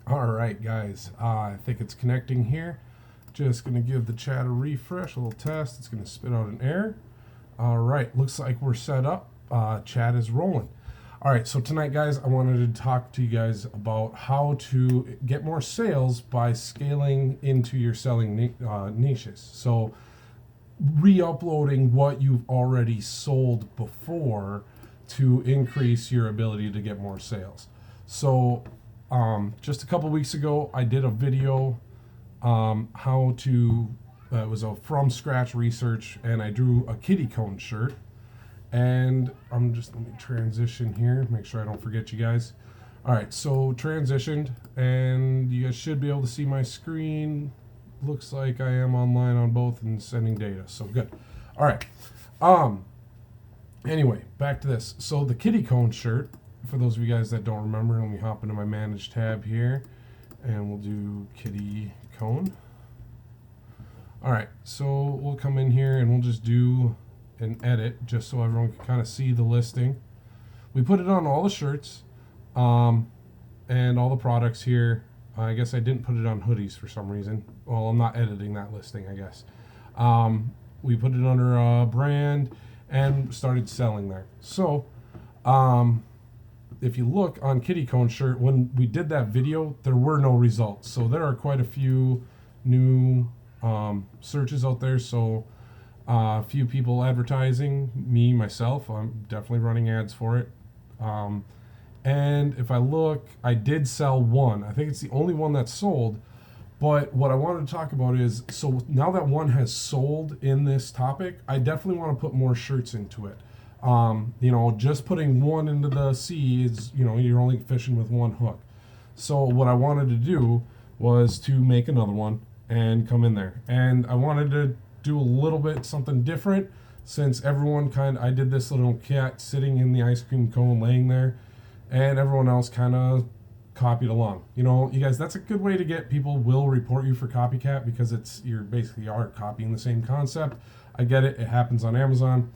All right, guys. I think it's connecting here. Just going to give the chat a refresh, a little test. It's going to spit out an error. All right, looks like we're set up. Chat is rolling. All right, so tonight, guys, I wanted to talk to you guys about how to get more sales by scaling into your selling niches. So, re-uploading what you've already sold before to increase your ability to get more sales. So, just a couple weeks ago, I did a video how to. It was a from scratch research, and I drew a kitty cone shirt. And let me transition here, make sure I don't forget you guys. All right, so transitioned, and you guys should be able to see my screen. Looks like I am online on both and sending data, so good. All right. Anyway, back to this. So the kitty cone shirt, for those of you guys that don't remember, let me hop into my manage tab here, and we'll do kitty cone. All right, so we'll come in here and we'll just do an edit just so everyone can kind of see the listing. We put it on all the shirts and all the products here. I guess I didn't put it on hoodies for some reason. Well, I'm not editing that listing, I guess. We put it under a brand and started selling there. So if you look on kitty cone shirt, when we did that video, there were no results. So there are quite a few new searches out there. So a few people advertising, myself, I'm definitely running ads for it. And if I look, I did sell one. I think it's the only one that's sold. But what I wanted to talk about is, so now that one has sold in this topic, I definitely want to put more shirts into it. Just putting one into the sea is, you're only fishing with one hook. So what I wanted to do was to make another one and come in there. And I wanted to do a little bit something different, since everyone I did this little cat sitting in the ice cream cone laying there, and everyone else kind of copied along. You guys, that's a good way to get people will report you for copycat, because you're basically copying the same concept. I get it. It happens on Amazon.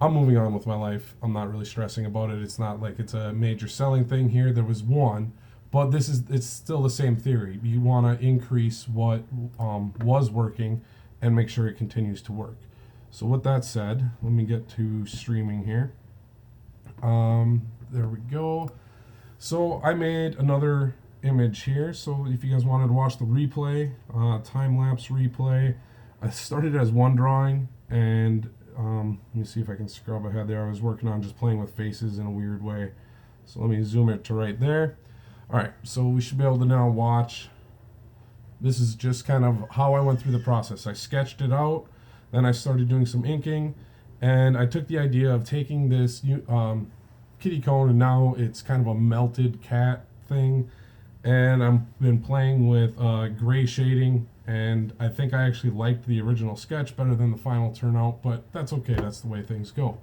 I'm moving on with my life. I'm not really stressing about it. It's not like it's a major selling thing here. There was one, but it's still the same theory. You want to increase what was working and make sure it continues to work. So with that said, let me get to streaming here. There we go. So I made another image here. So if you guys wanted to watch the replay, time-lapse replay, I started as one drawing, and let me see if I can scrub ahead there. I was working on just playing with faces in a weird way. So let me zoom it to right there. All right, so we should be able to now watch. This is just kind of how I went through the process. I sketched it out, then I started doing some inking, and I took the idea of taking this kitty cone, and now it's kind of a melted cat thing, and I've been playing with gray shading, and I think I actually liked the original sketch better than the final turnout, but that's okay. That's the way things go.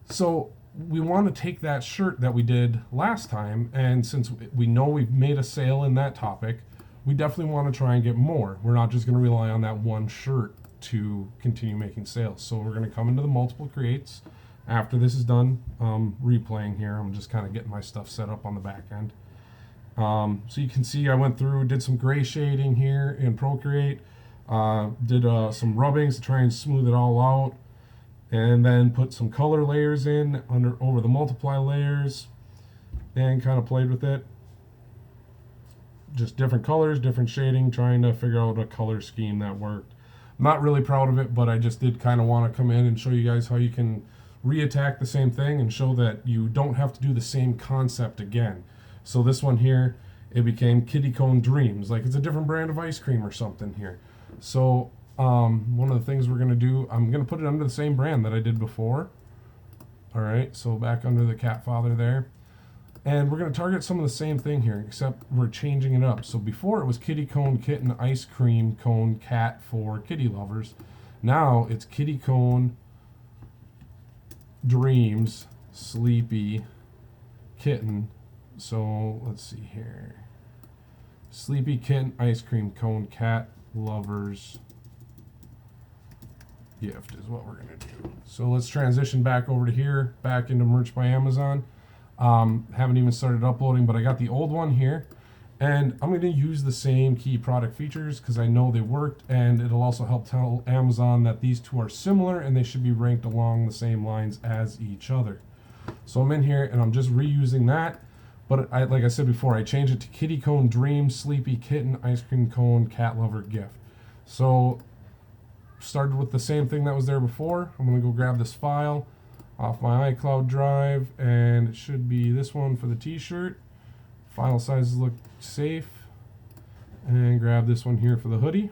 So we want to take that shirt that we did last time, and since we know we've made a sale in that topic, we definitely want to try and get more. We're not just going to rely on that one shirt to continue making sales. So we're going to come into the multiple creates. After this is done replaying here, I'm just kind of getting my stuff set up on the back end. So you can see I went through, did some gray shading here in Procreate, did some rubbings to try and smooth it all out, and then put some color layers in over the multiply layers, and kind of played with it. Just different colors, different shading, trying to figure out a color scheme that worked. I'm not really proud of it, but I just did kind of want to come in and show you guys how you can re-attack the same thing and show that you don't have to do the same concept again. So this one here, it became Kitty Cone Dreams, like it's a different brand of ice cream or something here. So one of the things we're going to do, I'm going to put it under the same brand that I did before. All right, so back under the cat father there. And we're going to target some of the same thing here, except we're changing it up. So before it was Kitty Cone Kitten Ice Cream Cone Cat for kitty lovers. Now it's Kitty Cone Dreams Sleepy Kitten. So let's see here. Sleepy Kitten Ice Cream Cone Cat Lovers Gift is what we're going to do. So let's transition back over to here, back into Merch by Amazon. Haven't even started uploading, but I got the old one here. And I'm going to use the same key product features because I know they worked, and it'll also help tell Amazon that these two are similar and they should be ranked along the same lines as each other. So I'm in here and I'm just reusing that. But like I said before, I changed it to Kitty Cone Dream, Sleepy Kitten, Ice Cream Cone, Cat Lover Gift. So started with the same thing that was there before. I'm going to go grab this file off my iCloud drive, and it should be this one for the t-shirt. File sizes look safe, and grab this one here for the hoodie,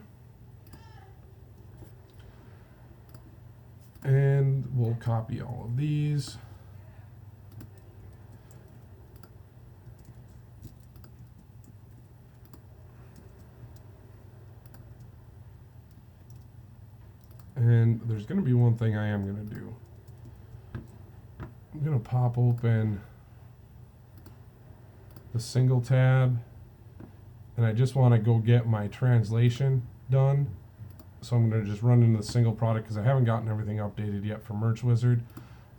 and we'll copy all of these. And there's going to be one thing I am going to do. I'm going to pop open the single tab, and I just want to go get my translation done. So I'm going to just run into the single product because I haven't gotten everything updated yet for Merch Wizard.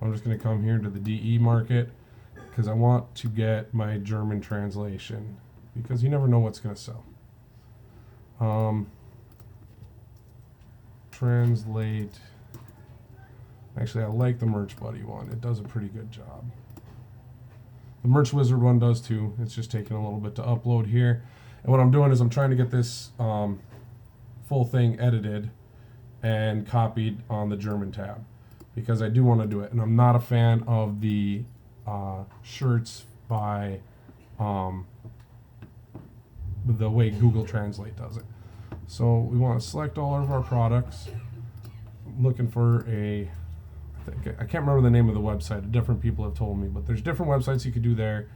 I'm just going to come here to the DE market because I want to get my German translation because you never know what's going to sell. Translate. Actually, I like the Merch Buddy one. It does a pretty good job. The Merch Wizard one does too. It's just taking a little bit to upload here. And what I'm doing is I'm trying to get this full thing edited and copied on the German tab because I do want to do it. And I'm not a fan of the shirts by the way Google Translate does it. So we want to select all of our products. I'm looking for I can't remember the name of the website. Different people have told me, but there's different websites you could do there.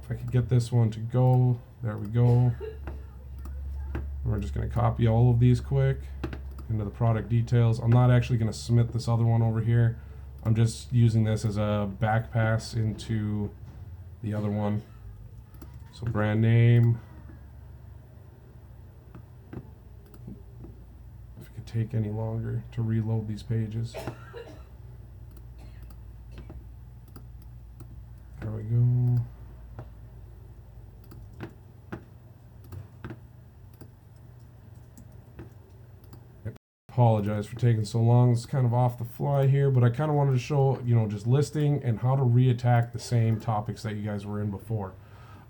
If I could get this one to go, there we go. We're just going to copy all of these quick into the product details. I'm not actually going to submit this other one over here. I'm just using this as a back pass into the other one. So brand name. If it could take any longer to reload these pages. There we go. I apologize for taking so long. It's kind of off the fly here, but I kind of wanted to show, just listing and how to reattack the same topics that you guys were in before.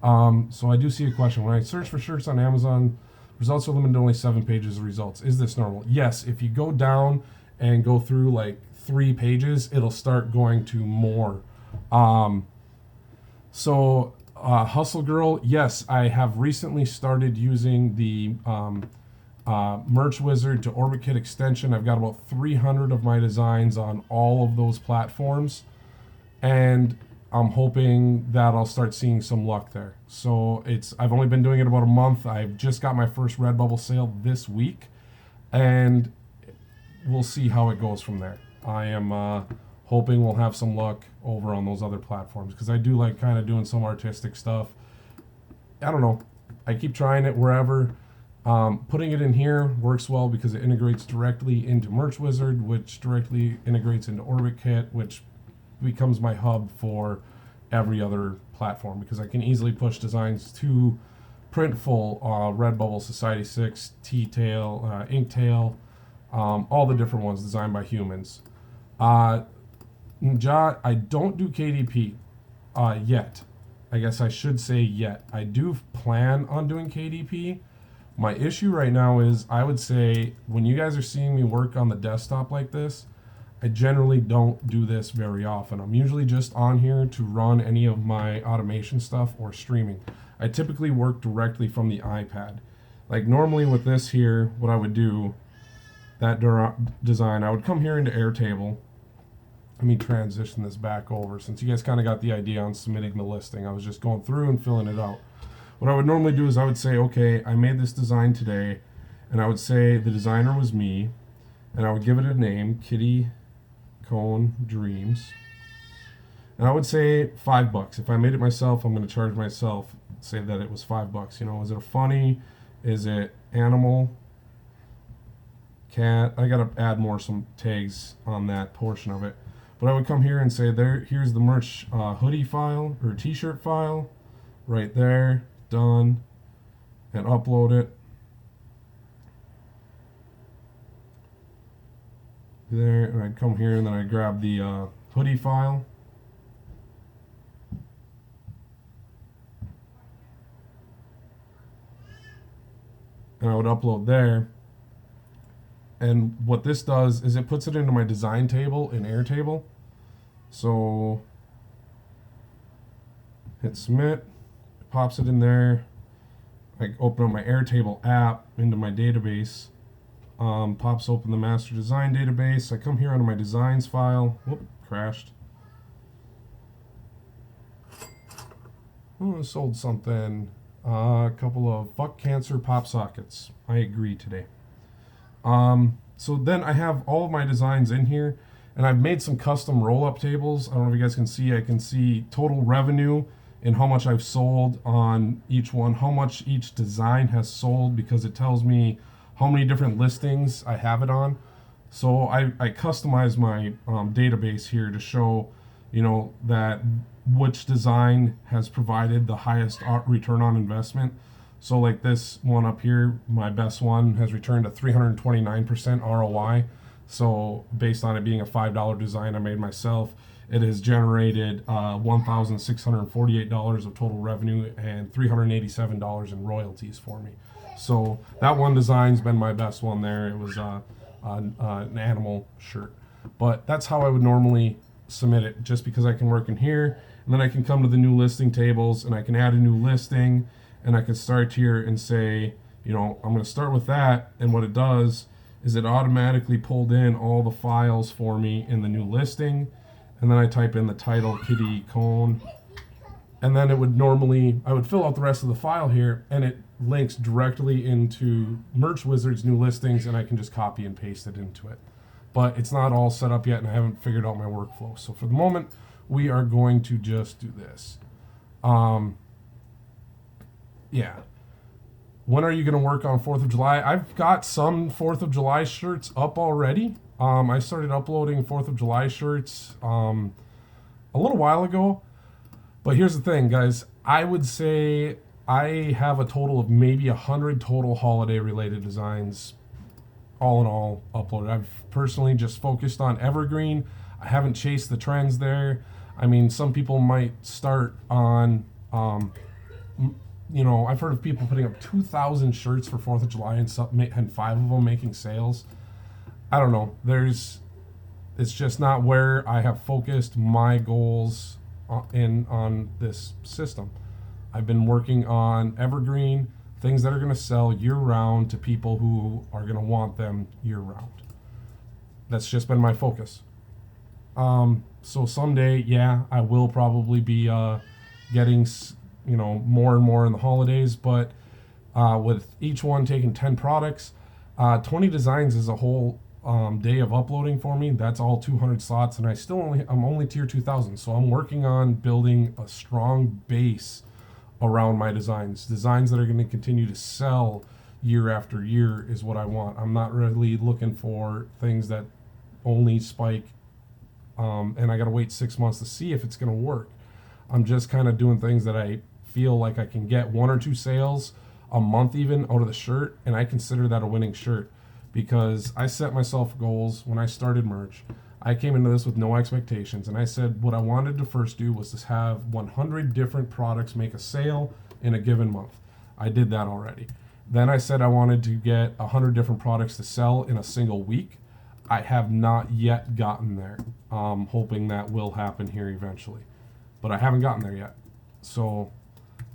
So I do see a question. When I search for shirts on Amazon, results are limited to only 7 pages of results. Is this normal? Yes. If you go down and go through like 3 pages, it'll start going to more. So Hustle Girl, yes, I have recently started using the Merch Wizard to Orbitkit extension. I've got about 300 of my designs on all of those platforms, and I'm hoping that I'll start seeing some luck there. So I've only been doing it about a month. I've just got my first Redbubble sale this week, and we'll see how it goes from there. I am hoping we'll have some luck over on those other platforms because I do like kind of doing some artistic stuff. I don't know. I keep trying it wherever. Putting it in here works well because it integrates directly into Merch Wizard, which directly integrates into Orbitkit, which becomes my hub for every other platform because I can easily push designs to Printful, Redbubble, Society 6, T-Tail, Inktail, all the different ones designed by humans. I don't do KDP yet. I guess I should say yet. I do plan on doing KDP. My issue right now is I would say when you guys are seeing me work on the desktop like this, I generally don't do this very often. I'm usually just on here to run any of my automation stuff or streaming. I typically work directly from the iPad. Like normally with this here, what I would do, that design, I would come here into Airtable. Let me transition this back over since you guys kind of got the idea on submitting the listing. I was just going through and filling it out. What I would normally do is I would say, okay, I made this design today, and I would say the designer was me, and I would give it a name, Kitty Cone Dreams, and I would say $5. If I made it myself, I'm going to charge myself, say that it was $5. Is it a funny? Is it animal? Cat? I got to add some tags on that portion of it. But I would come here and say, here's the merch hoodie file or t-shirt file, right there, done, and upload it. There, and I'd come here and then I'd grab the hoodie file. And I would upload there. And what this does is it puts it into my design table in Airtable. So hit submit, it pops it in there. I open up my Airtable app into my database. Pops open the master design database. I come here onto my designs file. Whoop, crashed. Oh, I sold something. A couple of fuck cancer pop sockets. I agree today. So then I have all of my designs in here, and I've made some custom roll-up tables. I don't know if you guys can see. I can see total revenue and how much I've sold on each one, how much each design has sold, because it tells me how many different listings I have it on. So I customize my database here to show, you know, that which design has provided the highest return on investment. So like this one up here, my best one has returned a 329% ROI. So based on it being a $5 design I made myself, it has generated $1,648 of total revenue and $387 in royalties for me. So that one design's been my best one there. It was an animal shirt. But that's how I would normally submit it, just because I can work in here, and then I can come to the new listing tables and I can add a new listing, and I can start here and say, you know, I'm going to start with that. And what it does is it automatically pulled in all the files for me in the new listing. And then I type in the title, kitty cone. And then it would normally, I would fill out the rest of the file here, and it links directly into Merch Wizard's new listings, and I can just copy and paste it into it. But it's not all set up yet, and I haven't figured out my workflow. So for the moment, we are going to just do this. Yeah. When are you going to work on 4th of July? I've got some 4th of July shirts up already. I started uploading 4th of July shirts a little while ago. But here's the thing, guys. I would say I have a total of maybe 100 total holiday-related designs, all in all, uploaded. I've personally just focused on evergreen. I haven't chased the trends there. I mean, some people might start on, you know, I've heard of people putting up 2,000 shirts for 4th of July and 5 of them making sales. I don't know. It's just not where I have focused my goals on this system. I've been working on evergreen, things that are going to sell year-round to people who are going to want them year-round. That's just been my focus. So someday, yeah, I will probably be getting, you know, more and more in the holidays, but with each one taking 10 products, 20 designs is a whole day of uploading for me. That's all 200 slots, and I'm only tier 2000, so I'm working on building a strong base around my designs that are going to continue to sell year after year is what I want. I'm not really looking for things that only spike and I got to wait 6 months to see if it's going to work. I'm just kind of doing things that I feel like I can get 1 or 2 sales a month even out of the shirt, and I consider that a winning shirt. Because I set myself goals when I started merch. I came into this with no expectations, and I said what I wanted to first do was to have 100 different products make a sale in a given month. I did that already. Then I said I wanted to get 100 different products to sell in a single week. I have not yet gotten there. Hoping that will happen here eventually, but I haven't gotten there yet. So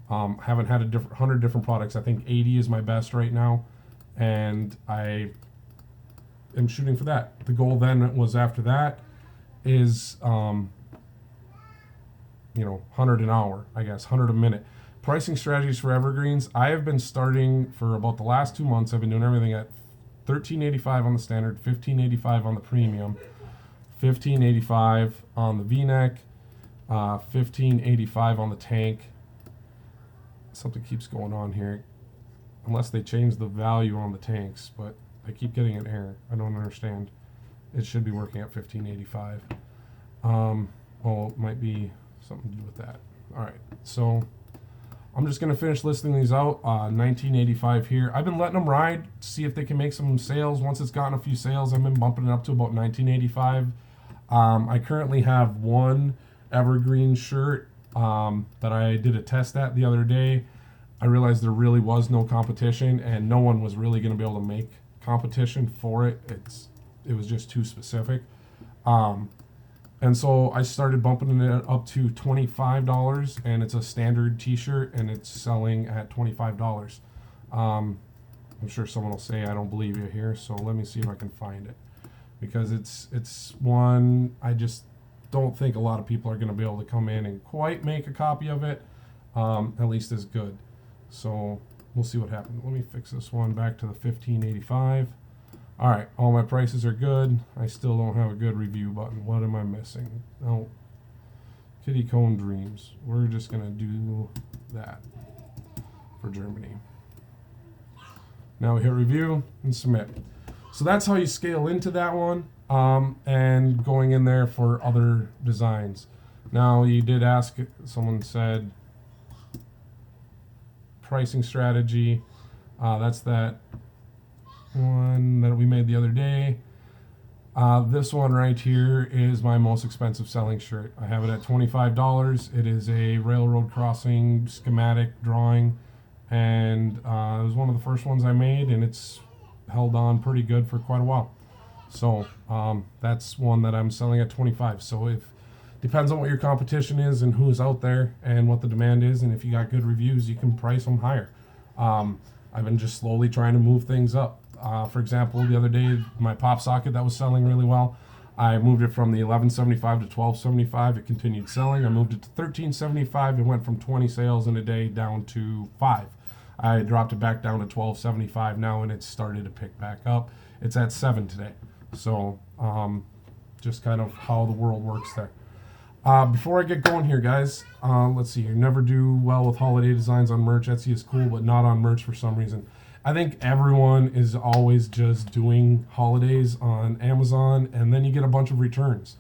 haven't had 100 different products. I think 80 is my best right now, and I am shooting for that. The goal then was after that is, 100 an hour, I guess, 100 a minute. Pricing strategies for evergreens. I have been starting for about the last 2 months. I've been doing everything at $13.85 on the standard, $15.85 on the premium, $15.85 on the V-neck, $15.85 on the tank. Something keeps going on here, unless they change the value on the tanks, but I keep getting an error. I don't understand. It should be working at $15.85. Oh, it might be something to do with that. All right, so I'm just gonna finish listing these out. 1985 here. I've been letting them ride, see if they can make some sales. Once it's gotten a few sales, I've been bumping it up to about 1985. I currently have one evergreen shirt that I did a test at the other day. I realized there really was no competition, and no one was really going to be able to make competition for it. It was just too specific. And so I started bumping it up to $25, and it's a standard t-shirt, and it's selling at $25. I'm sure someone will say I don't believe you here, so let me see if I can find it, because it's one I just don't think a lot of people are going to be able to come in and quite make a copy of it, at least as good. So we'll see what happens. Let me fix this one back to the 1585. All right, all my prices are good. I still don't have a good review button. What am I missing? Oh, Kitty Cone Dreams. We're just gonna do that for Germany. Now we hit review and submit. So that's how you scale into that one, and going in there for other designs. Now you did ask, someone said pricing strategy. That's that one that we made the other day. This one right here is my most expensive selling shirt. I have it at $25. It is a railroad crossing schematic drawing, and it was one of the first ones I made, and it's held on pretty good for quite a while. So that's one that I'm selling at $25. So if depends on what your competition is and who's out there and what the demand is, and if you got good reviews, you can price them higher. I've been just slowly trying to move things up. For example, the other day, my pop socket that was selling really well, I moved it from the $11.75 to $12.75. It continued selling. I moved it to $13.75. It went from 20 sales in a day down to 5. I dropped it back down to $12.75 now, and it's started to pick back up. It's at 7 today. So just kind of how the world works there. Before I get going here, guys, let's see here. Never do well with holiday designs on merch. Etsy is cool, but not on merch for some reason. I think everyone is always just doing holidays on Amazon, and then you get a bunch of returns.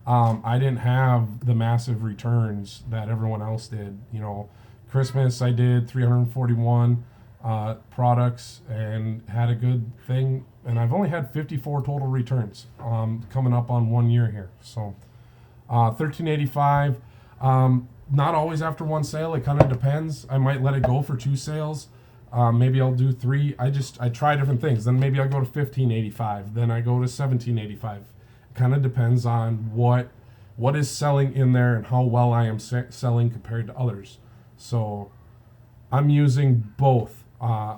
I didn't have the massive returns that everyone else did. You know, Christmas I did 341 products and had a good thing, and I've only had 54 total returns coming up on 1 year here. So $13.85. Not always after one sale. It kind of depends. I might let it go for 2 sales. Maybe I'll do 3. I try different things. Then maybe I'll go to $15.85. Then I go to $17.85. It kind of depends on what is selling in there and how well I am selling compared to others. So I'm using both. I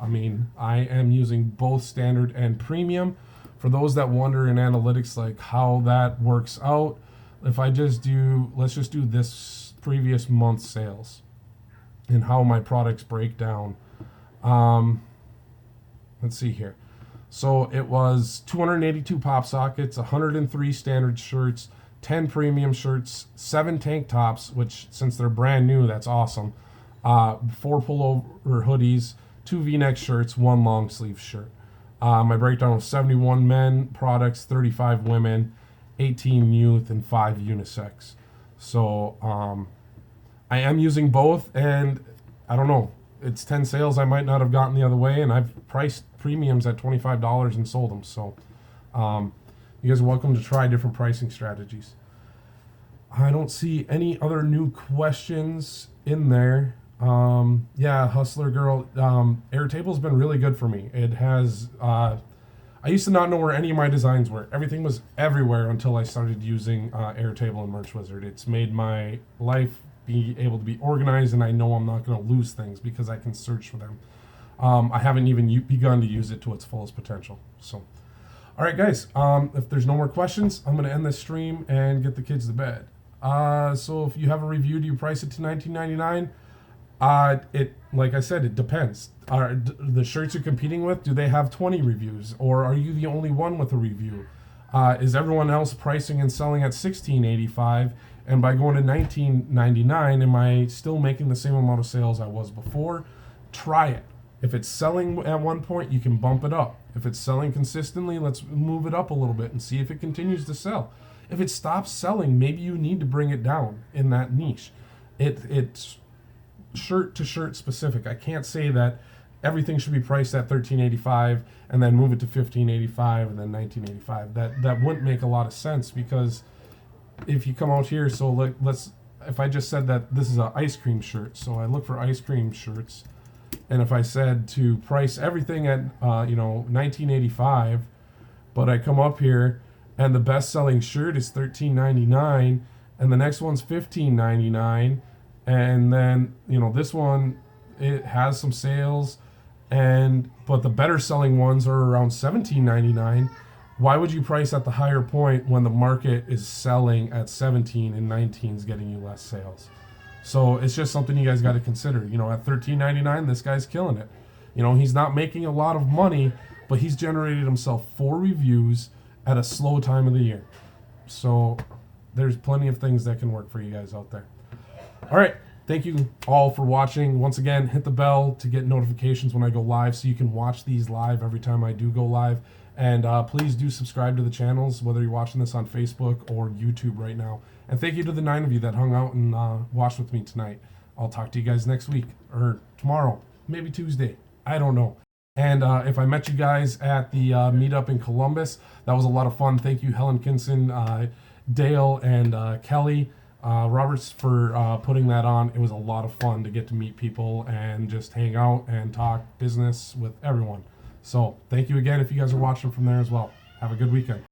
am using both standard and premium. For those that wonder in analytics, like how that works out, if I just do, let's just do this previous month's sales and how my products break down. Let's see here. So it was 282 pop sockets, 103 standard shirts, 10 premium shirts, 7 tank tops, which since they're brand new, that's awesome. 4 pullover hoodies, 2 V-neck shirts, 1 long sleeve shirt. My breakdown was 71 men products, 35 women, 18 youth, and 5 unisex. So I am using both, and I don't know. It's 10 sales I might not have gotten the other way, and I've priced premiums at $25 and sold them. So you guys are welcome to try different pricing strategies. I don't see any other new questions in there. Yeah, Hustler Girl. Airtable's been really good for me. It has. I used to not know where any of my designs were. Everything was everywhere until I started using Airtable and Merch Wizard. It's made my life be able to be organized, and I know I'm not going to lose things because I can search for them. I haven't even begun to use it to its fullest potential. So, all right, guys. If there's no more questions, I'm going to end this stream and get the kids to bed. So if you have a review, do you price it to $19.99? Like I said, it depends. The shirts you're competing with, do they have 20 reviews, or are you the only one with a review? Is everyone else pricing and selling at $16.85? And by going to $19.99, am I still making the same amount of sales I was before? Try it. If it's selling at one point, you can bump it up. If it's selling consistently, let's move it up a little bit and see if it continues to sell. If it stops selling, maybe you need to bring it down in that niche. It's shirt to shirt specific. I can't say that everything should be priced at $13.85 and then move it to $15.85 and then $19.85. That wouldn't make a lot of sense, because if you come out here, so let's, if I just said that this is an ice cream shirt, so I look for ice cream shirts, and if I said to price everything at $19.85, but I come up here and the best selling shirt is $13.99 and the next one's $15.99, and then this one, it has some sales, but the better selling ones are around $17.99. Why would you price at the higher point when the market is selling at 17 and 19 is getting you less sales? So it's just something you guys got to consider. At $13.99, this guy's killing it. He's not making a lot of money, but he's generated himself 4 reviews at a slow time of the year. So there's plenty of things that can work for you guys out there. All right. Thank you all for watching. Once again, hit the bell to get notifications when I go live, so you can watch these live every time I do go live. And please do subscribe to the channels, whether you're watching this on Facebook or YouTube right now. And thank you to the 9 of you that hung out and watched with me tonight. I'll talk to you guys next week, or tomorrow, maybe Tuesday. I don't know. And if I met you guys at the meetup in Columbus, that was a lot of fun. Thank you, Helen Kinson, Dale, and Kelly Roberts for putting that on. It was a lot of fun to get to meet people and just hang out and talk business with everyone. So thank you again if you guys are watching from there as well. Have a good weekend.